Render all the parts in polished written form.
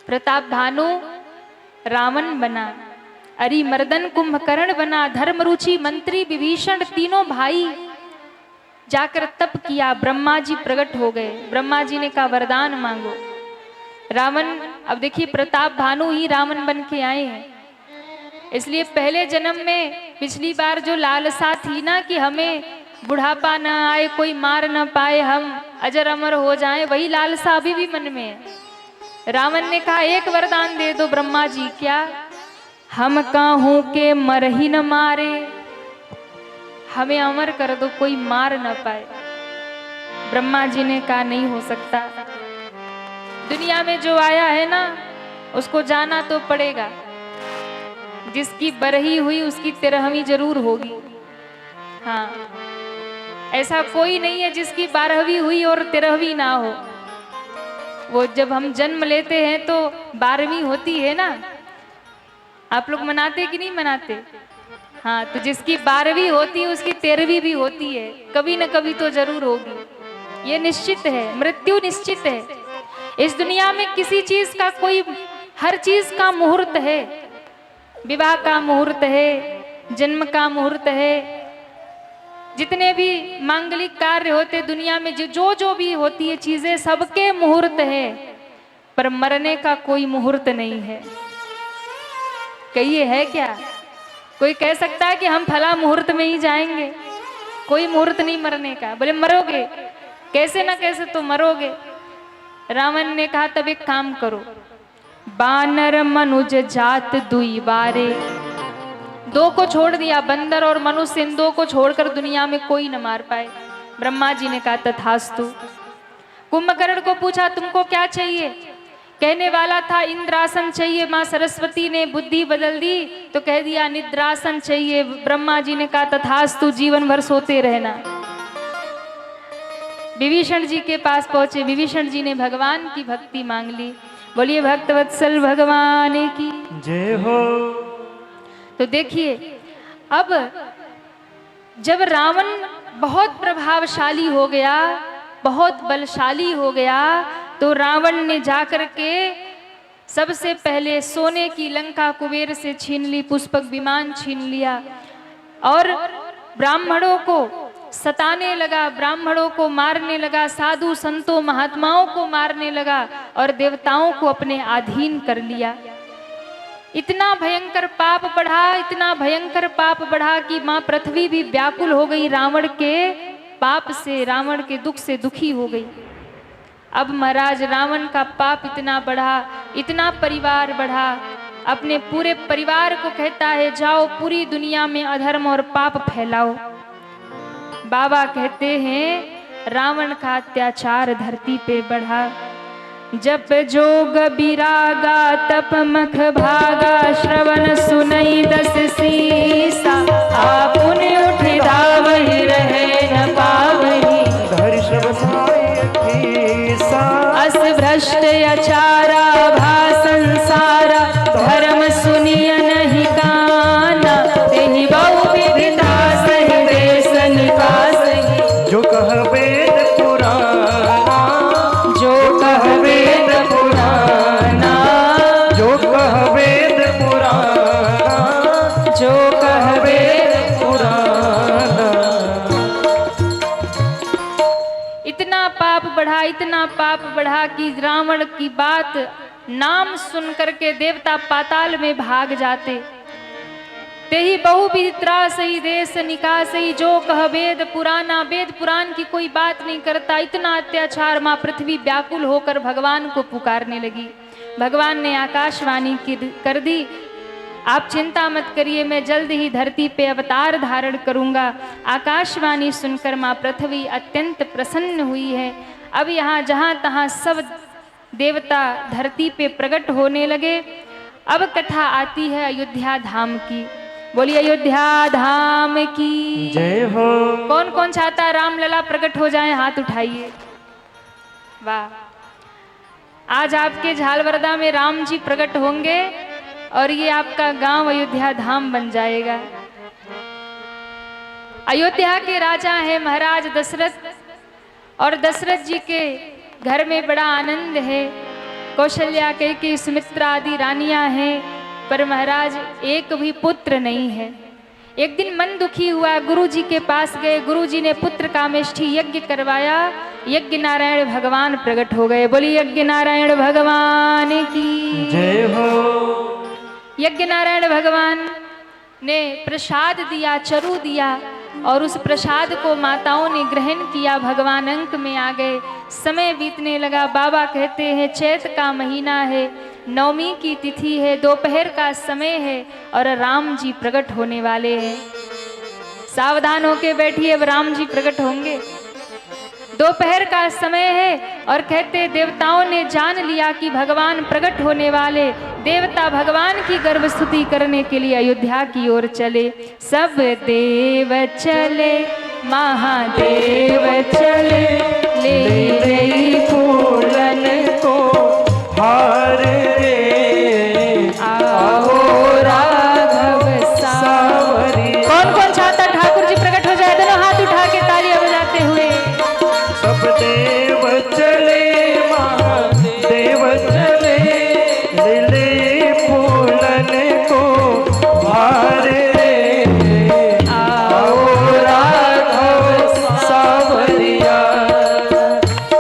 प्रताप भानु रावण बना, अरिमर्दन कुंभकर्ण बना, धर्मरुचि मंत्री विभीषण, तीनों भाई जाकर तप किया। ब्रह्मा जी प्रकट हो गए। ब्रह्मा जी ने कहा वरदान मांगो। रावण, अब देखिए प्रताप भानु ही रावण बन के आए हैं। इसलिए पहले जन्म में पिछली बार जो लालसा थी ना कि हमें बुढ़ापा न आए, कोई मार न पाए, हम अजर अमर हो जाएं, वही लालसा अभी भी मन में है। रावण ने कहा एक वरदान दे दो ब्रह्मा जी। क्या? हम काहू के मर ही न मारे, हमें अमर कर दो, कोई मार न पाए। ब्रह्मा जी ने कहा नहीं हो सकता, दुनिया में जो आया है ना उसको जाना तो पड़ेगा। जिसकी बरही हुई उसकी तिरहवीं जरूर होगी। हाँ, ऐसा कोई नहीं है जिसकी 12वीं हुई और 13वीं ना हो। वो जब हम जन्म लेते हैं तो 12वीं होती है ना। आप लोग मनाते कि नहीं मनाते? हाँ, तो जिसकी 12वीं होती है उसकी 13वीं भी होती है, कभी न कभी तो जरूर होगी। ये निश्चित है, मृत्यु निश्चित है। इस दुनिया में किसी चीज का कोई, हर चीज का मुहूर्त है। विवाह का मुहूर्त है, जन्म का मुहूर्त है, जितने भी मांगलिक कार्य होते दुनिया में, जो जो भी होती है चीजें, सबके मुहूर्त है, पर मरने का कोई मुहूर्त नहीं है। कहिए है क्या? कोई कह सकता है कि हम फला मुहूर्त में ही जाएंगे? कोई मुहूर्त नहीं मरने का। बोले मरोगे, कैसे ना कैसे तो मरोगे। रावण ने कहा तब एक काम करो, बानर मनुज जात दुई बारे, दो को छोड़ दिया, बंदर और मनुष्य, इन दो को छोड़कर दुनिया में कोई न मार पाए। ब्रह्मा जी ने कहा तथास्तु। कुंभकर्ण को पूछा तुमको क्या चाहिए? कहने वाला था इंद्रासन चाहिए, मां सरस्वती ने बुद्धि बदल दी तो कह दिया निद्रासन चाहिए। ब्रह्मा जी ने कहा तथास्तु, जीवन भर सोते रहना। विभीषण जी के पास पहुंचे, विभीषण जी ने भगवान की भक्ति मांग ली। बोलिए भक्तवत्सल भगवान की जय हो। तो देखिए, अब जब रावण बहुत प्रभावशाली हो गया, बहुत बलशाली हो गया, तो रावण ने जाकर के सबसे पहले सोने की लंका कुबेर से छीन ली, पुष्पक विमान छीन लिया और ब्राह्मणों को सताने लगा, ब्राह्मणों को मारने लगा, साधु संतों महात्माओं को मारने लगा और देवताओं को अपने अधीन कर लिया। इतना भयंकर पाप बढ़ा, इतना भयंकर पाप बढ़ा कि मां पृथ्वी भी व्याकुल हो गई, रावण के पाप से, रावण के दुख से दुखी हो गई। अब महाराज रावण का पाप इतना बढ़ा, इतना परिवार बढ़ा, अपने पूरे परिवार को कहता है जाओ पूरी दुनिया में अधर्म और पाप फैलाओ। बाबा कहते हैं रावण का अत्याचार धरती पे बढ़ा। जप जोग बिरागा तप मख भागा, श्रवण सुनई दस सीसा, आपुन उठ धावहि रहे न पावहि, अस भ्रष्ट अचारा भा संसारा, धर्म सुनिय नहीं काना, तेहि बहु विधिता सहि देश निकासहि। जो कह वेद पुराना, जो कह वेद पुराना, जो कह वेद पुराना, जो कह वेद पुराना। इतना पाप बढ़ा, इतना पाप बढ़ा कि रावण की बात नाम सुन करके देवता पाताल में भाग जाते। तेहि बहु वित्रासहि देश निकासहि, जो कह वेद पुराना, वेद पुराण की कोई बात नहीं करता। इतना अत्याचार, मां पृथ्वी व्याकुल होकर भगवान को पुकारने लगी। भगवान ने आकाशवाणी कर दी, आप चिंता मत करिए, मैं जल्द ही धरती पे अवतार धारण करूंगा। आकाशवाणी सुनकर मां पृथ्वी अत्यंत प्रसन्न हुई है। अब यहाँ जहाँ तहाँ सब देवता धरती पे प्रकट होने लगे। अब कथा आती है अयोध्या धाम की। बोलिए अयोध्या धाम की जय हो। कौन कौन चाहता है रामलला प्रकट हो जाए? हाथ उठाइए। वाह, आज आपके झालवरदा में राम जी प्रकट होंगे और ये आपका गांव अयोध्या धाम बन जाएगा। अयोध्या के राजा है महाराज दशरथ, और दशरथ जी के घर में बड़ा आनंद है। कौशल्या कैकेयी सुमित्रा आदि रानियां हैं, पर महाराज एक भी पुत्र नहीं है। एक दिन मन दुखी हुआ, गुरुजी के पास गए। गुरुजी ने पुत्र कामेष्ठी यज्ञ करवाया। यज्ञ नारायण भगवान प्रकट हो गए। बोली यज्ञ नारायण भगवान की जय हो। यज्ञ नारायण भगवान ने प्रसाद दिया, चरु दिया, और उस प्रसाद को माताओं ने ग्रहण किया। भगवान अंक में आ गए। समय बीतने लगा। बाबा कहते हैं चैत का महीना है, नवमी की तिथि है, दोपहर का समय है और राम जी प्रकट होने वाले हैं। सावधान होके बैठिए, अब राम जी प्रकट होंगे। दोपहर का समय है और कहते देवताओं ने जान लिया कि भगवान प्रकट होने वाले। देवता भगवान की गर्भ स्तुति करने के लिए अयोध्या की ओर चले। सब देव चले, महादेव चले, ले गई फूलन को हार रे आओ राघव सावरी। कौन कौन चाहता ठाकुर जी प्रकट हो जाए? दोनों हाथ उठा के तालियां बजाते हुए। सब देव चले, महादेव चले, ले फूलन को हार रे आओ राघव सावरिया,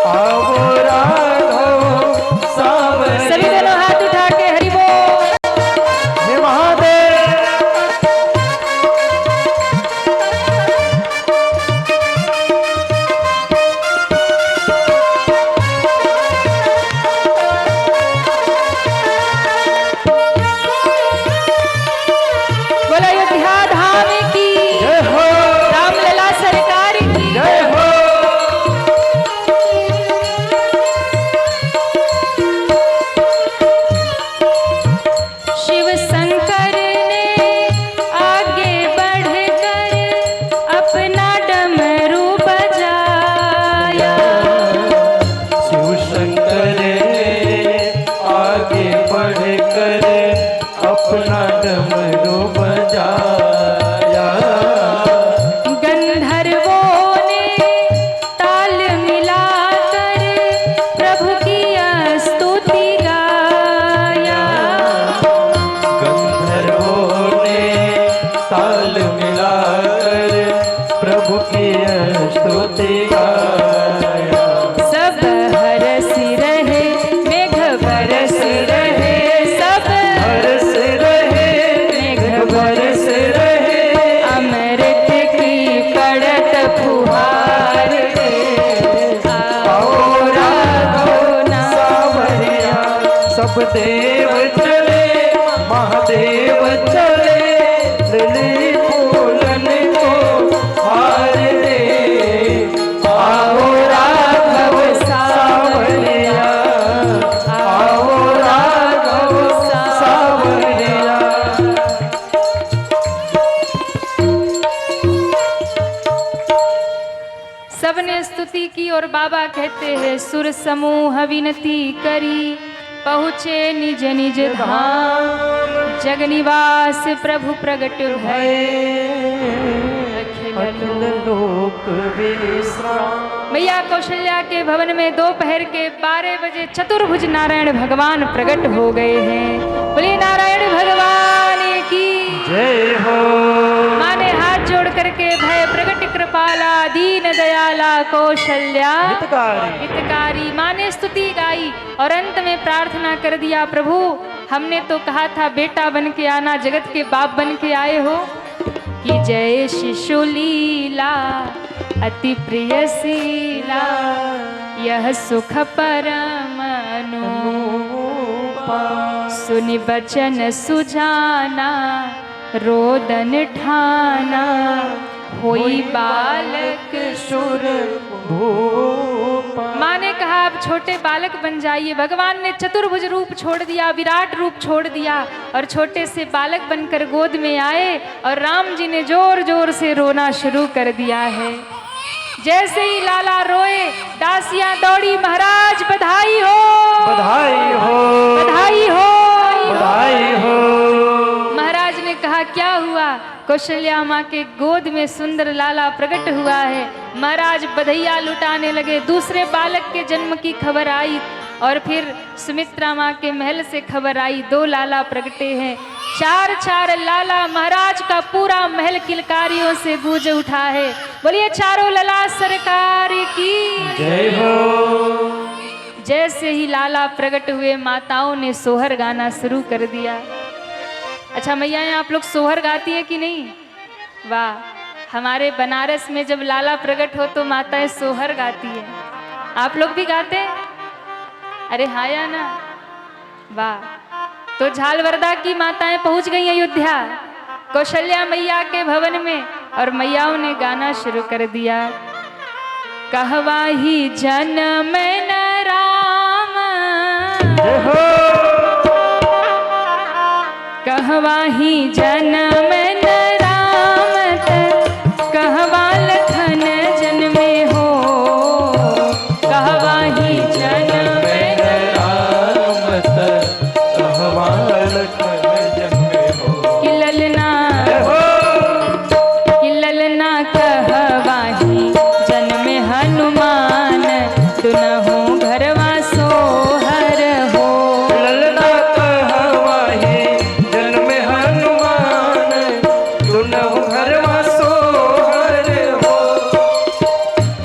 आओ राघव सावरिया। सभी दोनों हाथ उठा के हरि बोल। हे महादेव। बोलो अयोध्या धाम की जय हो, रामलला सरकार की जय हो। शिव शंकर ने आगे बढ़कर अपना डमरू बजाया। शिव शंकर ने आगे बढ़कर अपना डमरू बजाया। गंधर्वों ने ताल मिलाकर प्रभु की स्तुति गाया। गंधर्वों ने ताल मिलाकर प्रभु की स्तुति गाया। सब हरसि रहे, मेघ बरसि रहे, सब बरस रहे, मेघ बरस रहे, अमृत की पड़त फुहार रे आओ राघव सावरिया। सब देव चले, महादेव चले, लिली फूलन को हार रे आओ राघव सावरिया, आओ राघव सावरिया। सबने स्तुति की और बाबा कहते हैं सुर समूह विनती करी, पहुँचे निज निज धाम, जग निवास प्रभु प्रगट भय। अखिल लोक विश्राम। मैया कौशल्या के भवन में दोपहर के 12 बजे चतुर्भुज नारायण भगवान प्रकट हो गए हैं। बोले नारायण भगवान की जय हो। माँ ने हाथ जोड़ करके भय प्रगट कृपाला दीन दयाला कौशल्या हितकारी। हितकारी। माँ ने स्तुति गाई और अंत में प्रार्थना कर दिया, प्रभु हमने तो कहा था बेटा बन के आना, जगत के बाप बन के आए हो। कि जय शिशु लीला अति प्रिय शीला, यह सुख परम अनुपा। सुनि बचन सुजाना, रोदन ठाना, होई बालक सुर भूपा। माँ ने कहा आप छोटे बालक बन जाइए। भगवान ने चतुर्भुज रूप छोड़ दिया, विराट रूप छोड़ दिया और छोटे से बालक बनकर गोद में आए और राम जी ने जोर जोर से रोना शुरू कर दिया है। जैसे ही लाला रोए दासियां दौड़ी, महाराज बधाई हो, बधाई हो, बधाई हो, बधाई हो। महाराज ने कहा क्या हुआ? कौशल्या माँ के गोद में सुंदर लाला प्रकट हुआ है। महाराज बधाइयाँ लुटाने लगे। दूसरे बालक के जन्म की खबर आई और फिर सुमित्रा माँ के महल से खबर आई 2 लाला प्रगटे हैं। 4 लाला, महाराज का पूरा महल किलकारियों से गूंज उठा है। बोलिए चारों लाला सरकार की जय हो। जैसे ही लाला प्रकट हुए माताओं ने सोहर गाना शुरू कर दिया। अच्छा मैया आप लोग सोहर गाती हैं कि नहीं? वाह, हमारे बनारस में जब लाला प्रकट हो तो माताएं सोहर गाती है। आप लोग भी गाते हैं? अरे हाँ या ना? वाह। तो झालवरदा की माताएं पहुंच गई अयोध्या कौशल्या मैया के भवन में और मैयाओं ने गाना शुरू कर दिया। कहवा ही जन्म न राम, जय हो। कहवा ही जन्म न राम, कहवा लखन जन्मे हो। कहवा ही जन्म न राम कहवा लखन जन्मे हो। कि ललना, जय हो। कि ललना कहवा ही जन्मे हनुमान, दुनहु घरवा सोहर हो। ललना कहवा ही जन्मे हनुमान, दुनहु घरवा सोहर हो।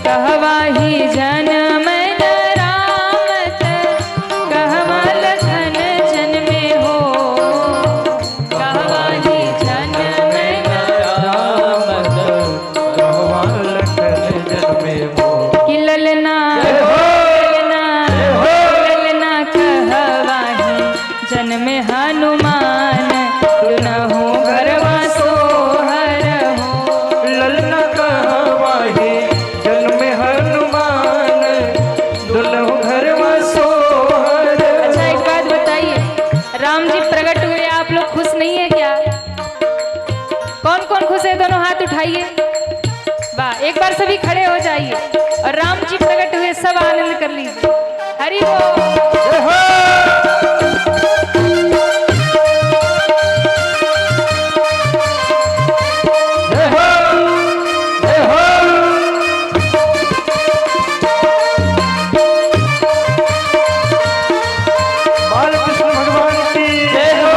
कहवा ही जन्म न राम, कहवा लखन जन्मे हो। कहवा ही जन्म न राम कहवा लखन जन्मे हो। कि ललना, जय हो। ललना, ललना कहवा ही जन्मे हनुमान, दुनहु घरवा सोहर हो। ललना कहवा ही जन्मे हनुमान, दुनहु घरवा सोहर। अच्छा एक बात बताइए, राम जी प्रकट हुए, आप लोग खुश नहीं है क्या? कौन कौन खुश है? दोनों हाथ उठाइए। वाह, एक बार सभी खड़े हो जाइए और राम जी प्रकट हुए, सब आनंद कर लीजिए। हरि बोल। जय हो। जय हो। जय हो। बालकृष्ण भगवान की जय हो।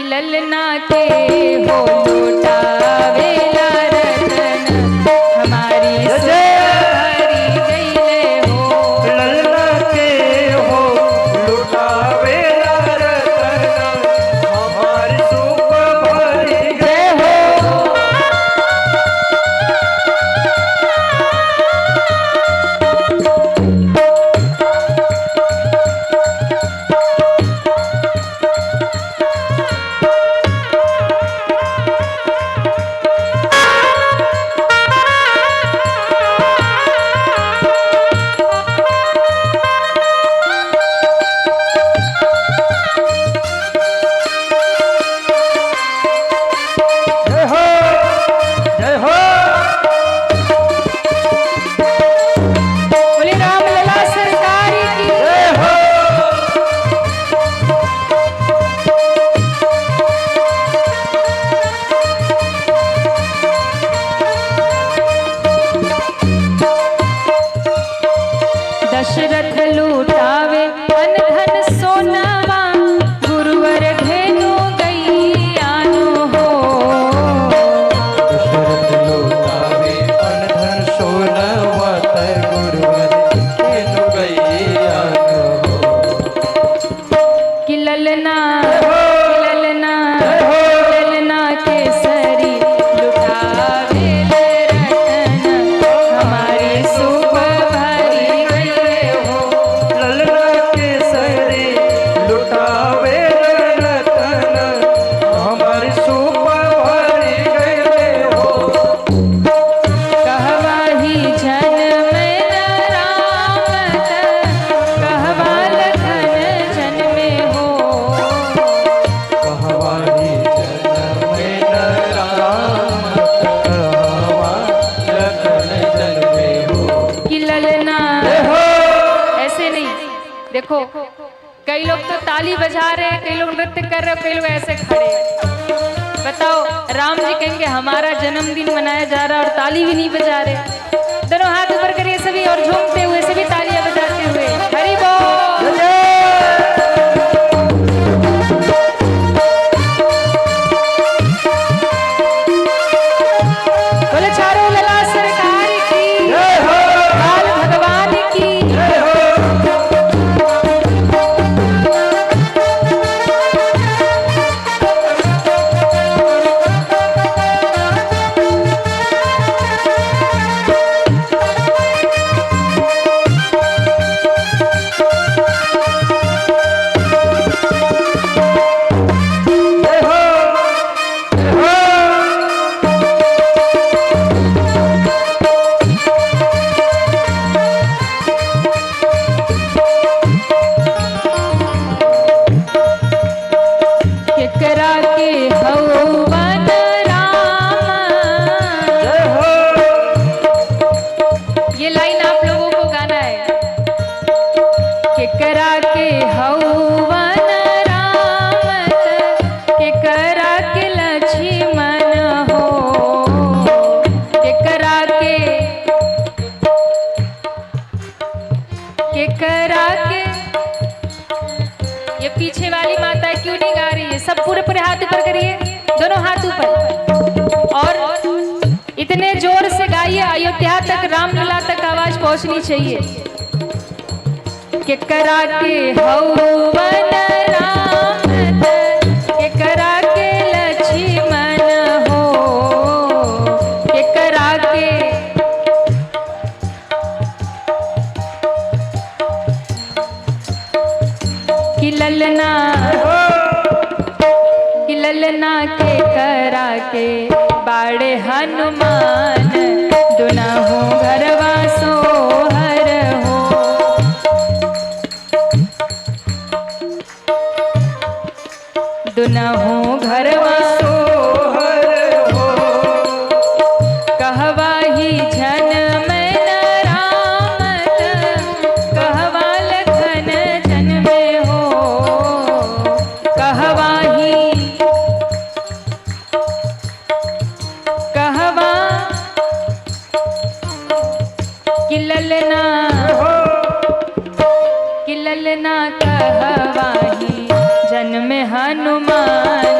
ललना के हो लुटावेला रतन हमारी सुधरी गईले हो। ललना के हो लुटावेला रतन हमारी सुख भरी गए हो। बोले रामलला सरकार की। दशरथ लूटावे अन धन सोनावा गुरुवर धेनु गैयानो हो। दशरथ लुटावे अनधन सोनवा तर गुरुवर धेनु गैयानो हो। कि ललना केसरी लुटावे ले रतन हमारी सुख भरी गईले हो। ललना केसरी लुटावे रतन हमारी सुख भरी गए हो। कहवाही जन में न रामत कहवा लखन जन में हो। कहवाही जन में न राम कहवा लखन जन में हो। कि ललना ऐसे नहीं, देखो कई लोग तो ताली बजा रहे हैं, कई लोग नृत्य कर रहे हैं, कई लोग ऐसे खड़े हैं। बताओ राम जी कहेंगे हमारा जन्मदिन मनाया जा रहा है और ताली भी नहीं बजा रहे। दोनों हाथ ऊपर करिए सभी और झूमते हुए सभी तालियां बजाते हुए हरि बोल। बोले चारों लला सरकार की, लाल भगवान की। केकरा के हवन राम। ये लाइन आप लोगों को गाना है। केकरा के हवन राम केकरा के लक्ष्मण हो। केकरा के ये पीछे वाली माता क्यों नहीं गा रही है? सब पूरे पूरे हाथ ऊपर करिए, दोनों हाथ ऊपर और इतने जोर से गाइए अयोध्या तक, रामलला तक आवाज पहुंचनी चाहिए। केकरा के हवन राम केकरा के लक्ष्मण हो। केकरा के कि ललना के करा के बाड़े हनुमान दुनहु घरवा सोहर हो। दुनहु घरवा सोहर हो। कहवाही जन में न रामत कहवा लखन जन में हो। कहवाही कहवा कि ललना कहवाही जन्म हनुमान